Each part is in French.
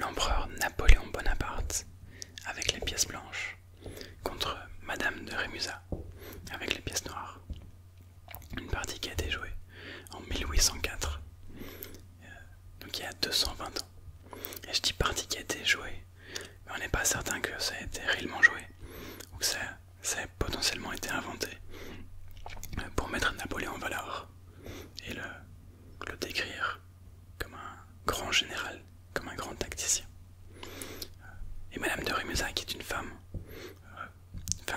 l'empereur Napoléon Bonaparte avec les pièces blanches contre Madame de Rémusat avec les pièces noires. Une partie qui a été jouée en 1804, donc il y a 220 ans. Et je dis partie qui a été jouée, mais on n'est pas certain que ça a été réellement joué, ou que ça a potentiellement été inventé pour mettre Napoléon en valeur et le décrire comme un grand général, comme un grand tacticien. Et Madame de Rémusat, qui est une femme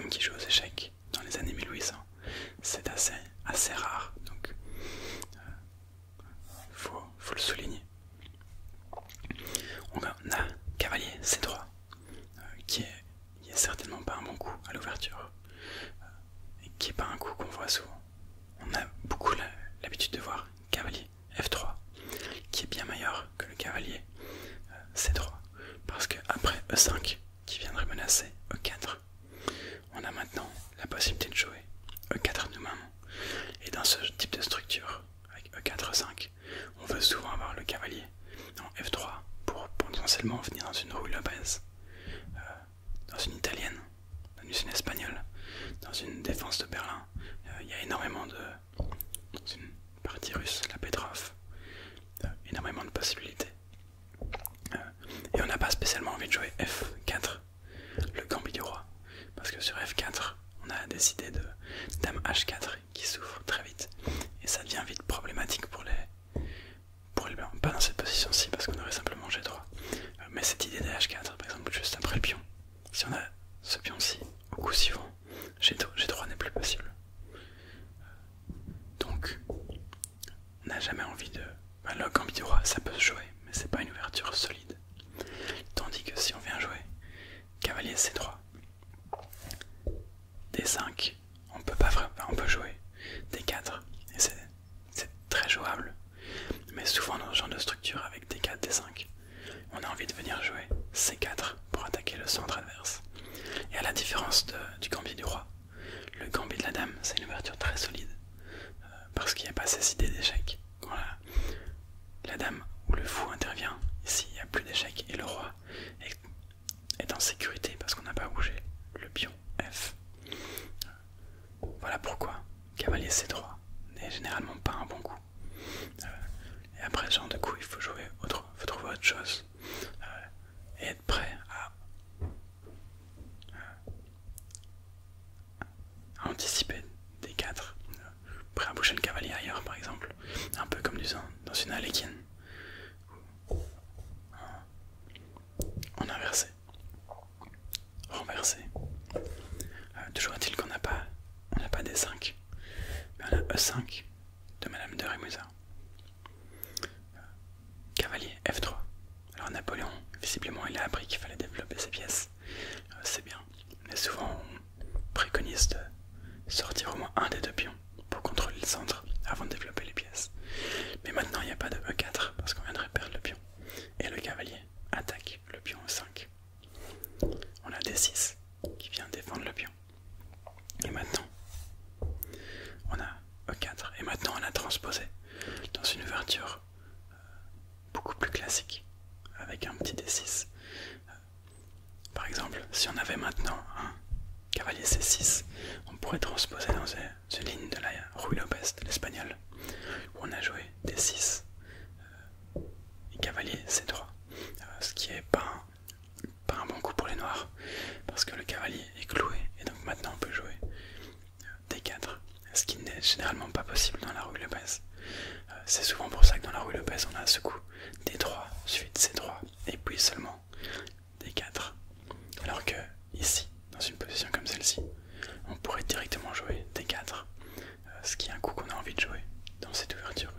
qui joue aux échecs dans les années 1800, c'est assez rare, donc faut le souligner. On a cavalier C3, qui est certainement pas un bon coup à l'ouverture, et qui est pas un coup qu'on voit souvent. On a beaucoup l'habitude de voir cavalier F3, qui est bien meilleur que le cavalier C3, parce que après E5, qui viendrait menacer E4, on a maintenant la possibilité de jouer E4 nous-mêmes. Et dans ce type de structure, avec E4, E5, on veut souvent avoir le cavalier en F3 pour potentiellement venir dans une Ruy Lopez, dans une italienne, dans une espagnole, dans une défense de Berlin. Il y a énormément dans une partie russe, la Petrov, énormément de possibilités. Et on n'a pas spécialement envie de jouer F4, le gambit du roi, parce que sur F4, on a décidé de Dame H4 qui s'ouvre très vite, et ça devient vite problématique pour les blancs. Pas dans cette position-ci, parce qu'on aurait simplement G3, mais cette idée de H4, par exemple, juste après le pion, si on a ce pion-ci, au coup suivant, G3 n'est plus possible. Donc, on n'a jamais envie de... le gambit du roi, ça peut se jouer, mais c'est pas une ouverture solide. Tandis que si on vient jouer cavalier C3, D5, on peut jouer D4, et c'est très jouable. Mais souvent dans ce genre de structure avec D4, D5, on a envie de venir jouer C4 pour attaquer le centre adverse. Et à la différence du gambit du roi, le gambit de la dame, c'est une ouverture très solide, parce qu'il n'y a pas ces idées d'échec. Quand la dame ou le fou intervient, ici il n'y a plus d'échec et le roi est en sécurité parce qu'on n'a pas bougé le pion F. Voilà pourquoi cavalier C3 n'est généralement pas un bon coup. Et après ce genre de coup, il faut trouver autre chose et être prêt à anticiper des 4, prêt à bouger le cavalier ailleurs par exemple, un peu comme dans une Alekhine, en inversé, renversé. Toujours est-il qu'on n'a pas D5, mais on a E5 de Madame de Rémusat. Cavalier F3. Alors Napoléon, visiblement il a appris qu'il fallait développer ses pièces, c'est bien, mais souvent on préconise de sortir au moins un des deux pions pour contrôler le centre avant de développer les pièces. Mais maintenant il n'y a pas de E4 parce qu'on viendrait perdre le pion, et le cavalier attaque le pion E5. On a D6 qui vient défendre le pion. Et maintenant, on a E4. Et maintenant, on a transposé dans une ouverture beaucoup plus classique, avec un petit D6. Par exemple, si on avait maintenant un cavalier C6, on pourrait transposer dans une ligne de la Ruy Lopez, de l'espagnol, où on a joué D6 et cavalier C3. Ce qui est pas un bon coup pour les noirs, parce que le cavalier est cloué, et donc maintenant on peut jouer D4, ce qui n'est généralement pas possible dans la Ruy Lopez. C'est souvent pour ça que dans la Ruy Lopez on a ce coup D3, suite C3, et puis seulement D4. Alors que ici, dans une position comme celle-ci, on pourrait directement jouer D4, ce qui est un coup qu'on a envie de jouer dans cette ouverture.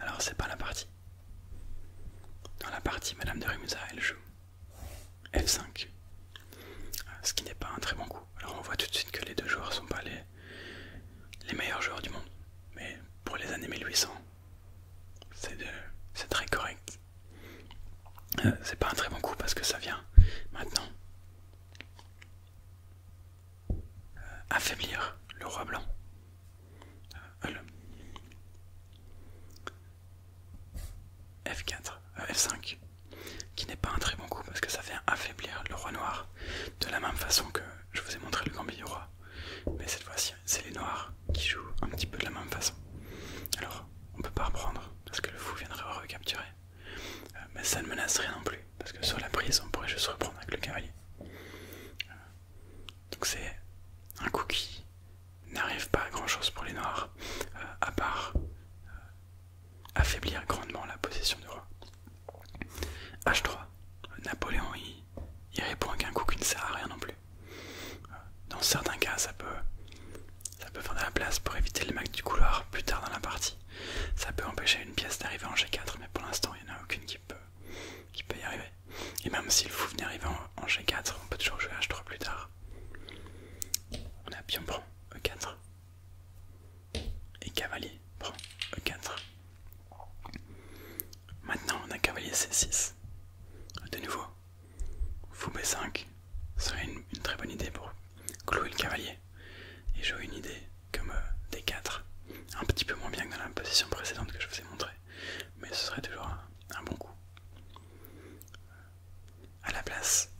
Alors c'est pas la partie. Dans la partie, Madame de Rémusat, elle joue F5, ce qui n'est pas un très bon coup. Alors on voit tout de suite que les deux joueurs sont pas les meilleurs joueurs du monde, mais pour les années 1800, c'est très correct. C'est pas un très bon coup parce que ça vient maintenant affaiblir le roi blanc. F4, F5. mais ça ne menace rien non plus, parce que sur la prise on pourrait juste reprendre avec le cavalier. Donc c'est un coup qui n'arrive pas à grand chose pour les noirs, à part affaiblir grandement la position du roi. H3, Napoléon il répond avec un coup qui ne sert à rien non plus. Dans certains cas ça peut faire de la place pour éviter les macs du couloir plus tard dans la partie. Ça peut empêcher une pièce d'arriver en G4, mais pour l'instant il n'y en a aucune qui peut y arriver. Et même si le fou venait arriver en G4, on peut toujours jouer H3 plus tard. On a pion prend E4 et cavalier prend E4. Maintenant on a cavalier C6. De nouveau, fou B5 serait une très bonne idée pour clouer le cavalier et jouer une idée comme D4, un petit peu moins bien que dans la position précédente que je vous ai montré, mais ce serait toujours un bon coup. À la place,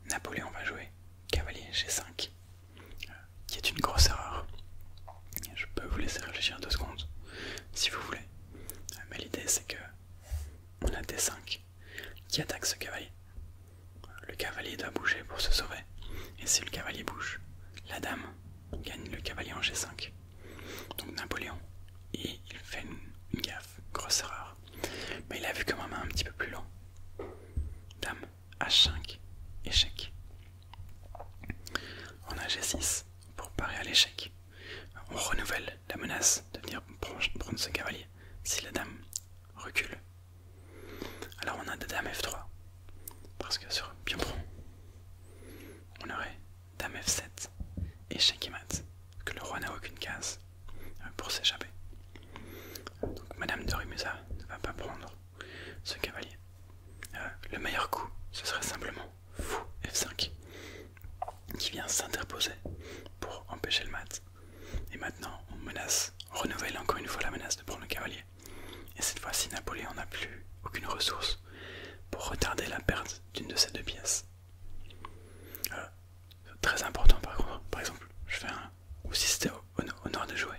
Napoléon va jouer cavalier G5, qui est une grosse erreur. Je peux vous laisser réfléchir 2 secondes si vous voulez, mais l'idée c'est que on a D5 qui attaque ce cavalier. Le cavalier doit bouger pour se sauver, et si le cavalier bouge, la dame gagne le cavalier en G5. Donc Napoléon, il fait une gaffe, grosse erreur, mais il a vu comme un main un petit peu plus lent. Dame H5, échec. On a G6 pour parer à l'échec. On renouvelle la menace de venir prendre ce cavalier si la dame recule. Alors on a de dame F3, parce que sur pion prend, on aurait dame F7, échec et mat, que le roi n'a aucune case pour s'échapper. Donc madame de Rémusat ne va pas prendre ce cavalier. Le meilleur coup, ce serait simplement fou F5, qui vient s'interposer pour empêcher le mat. Et maintenant on renouvelle encore une fois la menace de prendre le cavalier. Et cette fois-ci Napoléon n'a plus aucune ressource pour retarder la perte d'une de ces deux pièces. Très important par contre, par exemple, je fais un, ou si c'était au nord de jouer,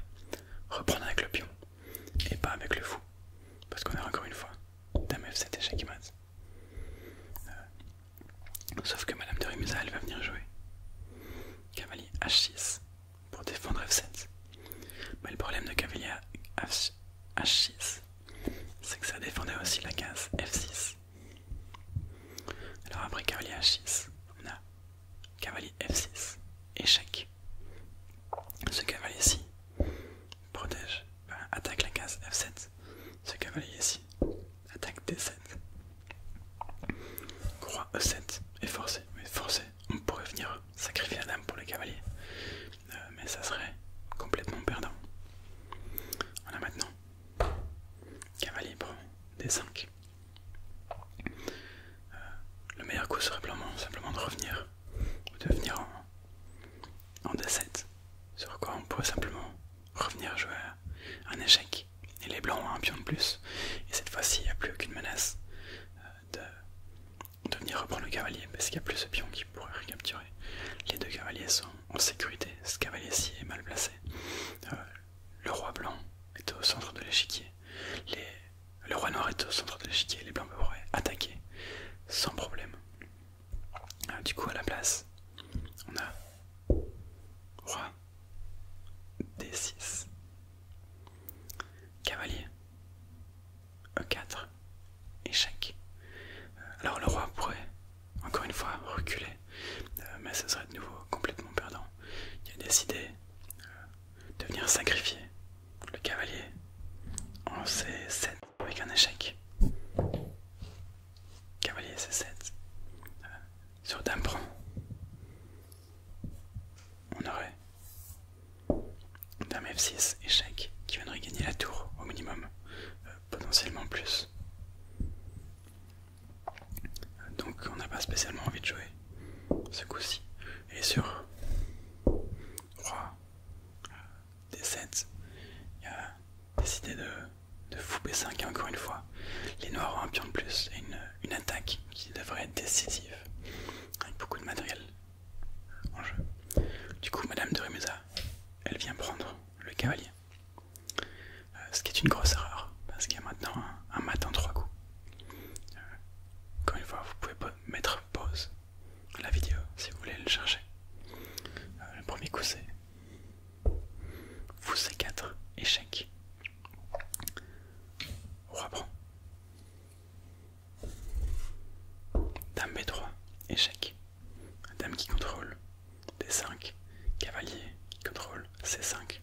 reprendre avec le pion, et pas avec le fou, parce qu'on a encore une fois dame F7 échec et mat. Sauf que madame de Rémusat, elle va venir jouer cavalier H6 pour défendre F7. Mais le problème de cavalier H6, c'est que ça défendait aussi la case F6. Alors après cavalier H6, on a cavalier F6, échec. Ce cavalier-ci protège, attaque la case F7. Ce cavalier-ci attaque D7. Roi E7 est forcé, mais forcé, on pourrait venir sacrifier la dame pour le cavalier. Mais ça serait complètement perdant. On a maintenant cavalier prend D5. Le meilleur coup serait simplement de revenir, ou de venir en D7, sur quoi on pourrait simplement revenir jouer un échec. Et les blancs ont un pion de plus, et cette fois-ci il n'y a plus aucune menace de venir reprendre le cavalier, parce qu'il n'y a plus ce pion qui pourrait recapturer. Les deux cavaliers sont en sécurité, ce cavalier-ci est mal placé. Le roi blanc est au centre de l'échiquier, le roi noir est au centre de l'échiquier, les blancs pourraient attaquer sans problème. Du coup à la place, on a roi D6, cavalier E4, échec. Alors le roi pourrait encore une fois reculer, mais ce serait de nouveau complètement perdant. Il a décidé de venir sacrifier le cavalier en C7 avec un échec. Cavalier C7 sur dame prend. On aurait dame F6 échec qui viendrait gagner la tour au minimum, potentiellement plus. Donc on n'a pas spécialement envie de jouer ce coup-ci. Et sur roi D7, il a décidé de fou B5 et encore une fois, les noirs ont un pion de plus et une attaque qui devrait être décisive, avec beaucoup de matériel en jeu. Du coup, madame de Rémusat, elle vient prendre le cavalier. Ce qui est une grosse erreur, parce qu'il y a maintenant un mat en 3 coups. Dame B3, échec. Dame qui contrôle D5, cavalier qui contrôle C5.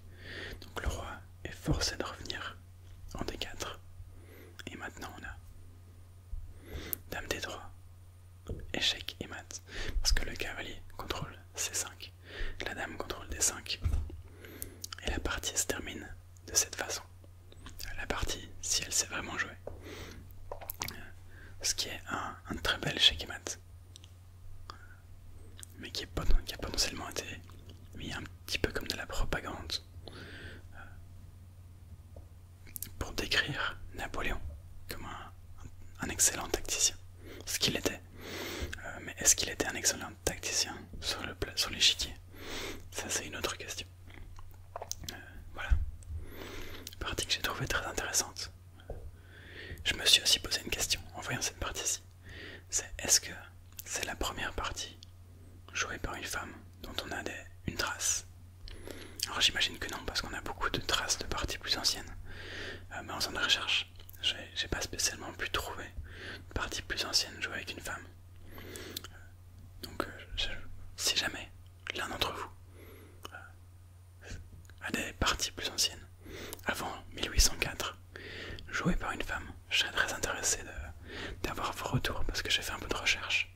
Donc le roi est forcé de revenir en D4. Et maintenant on a Dame D3, échec et mat. Parce que le cavalier contrôle C5, la dame contrôle D5. Et la partie se termine de cette façon. La partie, si elle s'est vraiment jouée. Ce qui est un très bel échec et mat. Mais qui a potentiellement été mis un petit peu comme de la propagande pour décrire Napoléon comme un excellent tacticien. Ce qu'il était. Mais est-ce qu'il était un excellent tacticien sur l'échiquier? Ça c'est une autre question. Voilà. Partie que j'ai trouvée très intéressante. Je me suis aussi posé une question en voyant cette partie-ci. C'est est-ce que c'est la première partie jouée par une femme dont on a une trace? Alors j'imagine que non, parce qu'on a beaucoup de traces de parties plus anciennes. Mais en faisant des recherches, j'ai pas spécialement pu trouver une partie plus ancienne jouée avec une femme. Donc si jamais l'un d'entre vous a des parties plus anciennes, avant 1804, jouées par une femme, je serais très intéressé d'avoir vos retours, parce que j'ai fait un peu de recherche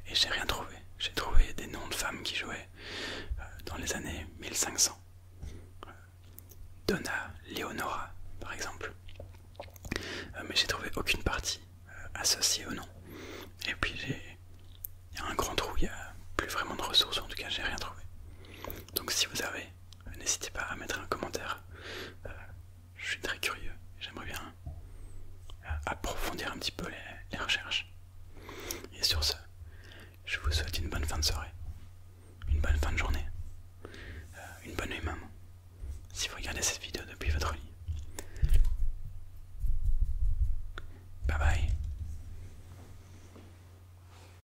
et j'ai rien trouvé. J'ai trouvé des noms de femmes qui jouaient dans les années 1500.